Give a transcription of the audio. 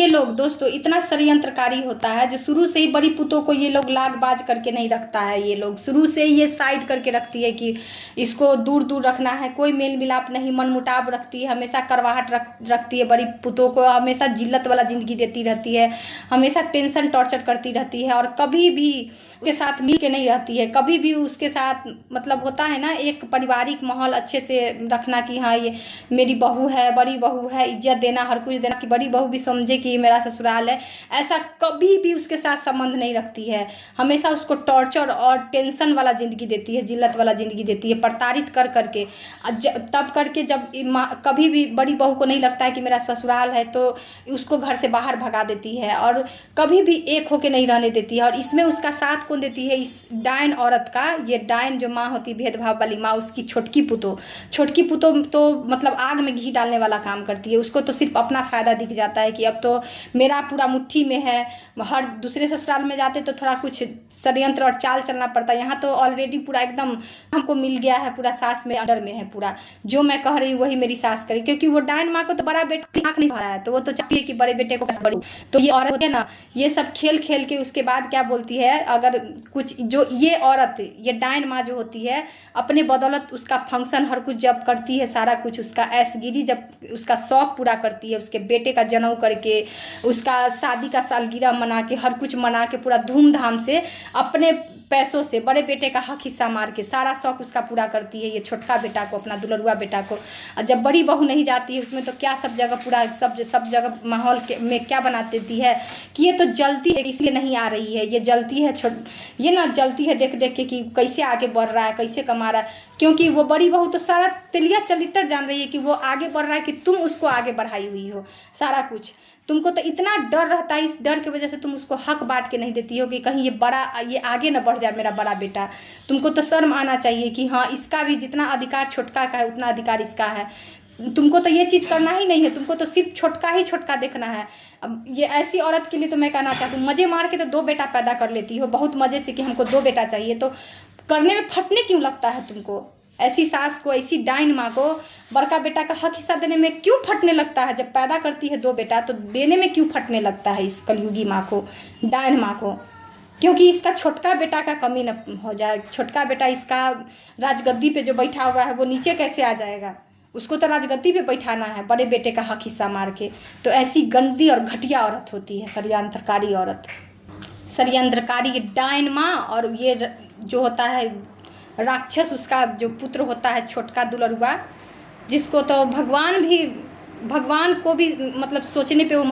ये लोग दोस्तों इतना षड्यंत्रकारी होता है जो शुरू से ही बड़ी पुतों को ये लोग लाग-बाज करके नहीं रखता है। ये लोग शुरू से ही ये साइड करके रखती है कि इसको दूर दूर रखना है, कोई मेल मिलाप नहीं, मनमुटाव रखती है, हमेशा करवाहट रखती है, बड़ी पुतों को हमेशा जिल्लत वाला ज़िंदगी देती रहती है, हमेशा टेंशन टॉर्चर करती रहती है और कभी भी उसके साथ मिल के नहीं रहती है। कभी भी उसके साथ मतलब होता है ना एक पारिवारिक माहौल अच्छे से रखना कि हाँ ये मेरी बहू है, बड़ी बहू है, इज्जत देना, हर कुछ देना कि बड़ी बहू भी समझे कि मेरा ससुराल है, ऐसा कभी भी उसके साथ संबंध नहीं रखती है। हमेशा उसको टॉर्चर और टेंशन वाला ज़िंदगी देती है, जिल्लत वाला ज़िंदगी देती है, प्रताड़ित कर करके तब करके जब कभी भी बड़ी बहू को नहीं लगता है कि मेरा ससुराल है तो उसको घर से बाहर भगा देती है और कभी भी एक होके नहीं रहने देती है। और इसमें उसका साथ कौन देती है? इस डायन औरत का, ये डायन जो माँ होती है, भेदभाव वाली माँ, उसकी छोटकी पुतो तो मतलब आग में घी डालने वाला काम करती है। उसको तो सिर्फ अपना फ़ायदा दिख जाता है कि अब तो मेरा पूरा मुट्ठी में है। हर दूसरे ससुराल में जाते तो थोड़ा कुछ षड्यंत्र और चाल चलना पड़ता है, यहाँ तो ऑलरेडी पूरा एकदम हमको मिल गया है, पूरा सास में अंडर में है, पूरा जो मैं कह रही हूँ वही मेरी सास करे, क्योंकि वो डायन माँ को तो बड़ा बेटा आँख नहीं भरा है, तो वो तो चाहती है कि बड़े बेटे को बड़ी। तो ये औरत होती है ना, ये सब खेल खेल के उसके बाद क्या बोलती है, अगर कुछ जो ये औरत, ये डायन माँ जो होती है, अपने बदौलत उसका फंक्शन हर कुछ जब करती है, सारा कुछ उसका ऐशगिरी जब उसका शौक पूरा करती है, उसके बेटे का जन्म करके, उसका शादी का सालगिरह मना के, हर कुछ मना के पूरा धूमधाम से अपने पैसों से बड़े बेटे का हक हिस्सा मार के सारा शौक उसका पूरा करती है ये छोटका बेटा को, अपना दुलरुआ बेटा को। और जब बड़ी बहू नहीं जाती है उसमें तो क्या सब जगह पूरा सब जगह माहौल में क्या बना देती है कि ये तो जलती है, इसलिए नहीं आ रही है, ये जलती है, ये ना जलती है देख देख के कि कैसे आगे बढ़ रहा है, कैसे कमा रहा है। क्योंकि वो बड़ी बहू तो सारा तिलिया चरित्र जान रही है कि वो आगे बढ़ रहा है, कि तुम उसको आगे बढ़ाई हुई हो सारा कुछ। तुमको तो इतना डर रहता है, इस डर की वजह से तुम उसको हक बांट के नहीं देती हो कि कहीं ये आगे न बढ़ जाए मेरा बड़ा बेटा। तुमको तो शर्म आना चाहिए कि हाँ इसका भी जितना अधिकार छोटका का है उतना अधिकार इसका है। तुमको तो ये चीज़ करना ही नहीं है, तुमको तो सिर्फ छोटका ही छोटका देखना है। अब ये ऐसी औरत के लिए तो मैं कहना चाहती हूँ, मज़े मार के तो 2 बेटा पैदा कर लेती हो बहुत मज़े से कि हमको 2 बेटा चाहिए, तो करने में फटने क्यों लगता है तुमको? ऐसी सास को, ऐसी डाइन माँ को बड़का बेटा का हक हिस्सा देने में क्यों फटने लगता है? जब पैदा करती है 2 बेटा तो देने में क्यों फटने लगता है इस कलयुगी माँ को, डाइन माँ को? क्योंकि इसका छोटका बेटा का कमी न हो जाए। छोटका बेटा इसका राजगद्दी पे जो बैठा हुआ है वो नीचे कैसे आ जाएगा? उसको तो राजगद्दी पे बैठाना है बड़े बेटे का हक हिस्सा मार के। तो ऐसी गंदी और घटिया औरत होती है षड्यंत्रकारी औरत, षड्यंत्रकारी डायन माँ। और ये जो होता है राक्षस, उसका जो पुत्र होता है छोटका दुलरुआ, जिसको तो भगवान को भी मतलब सोचने पे वो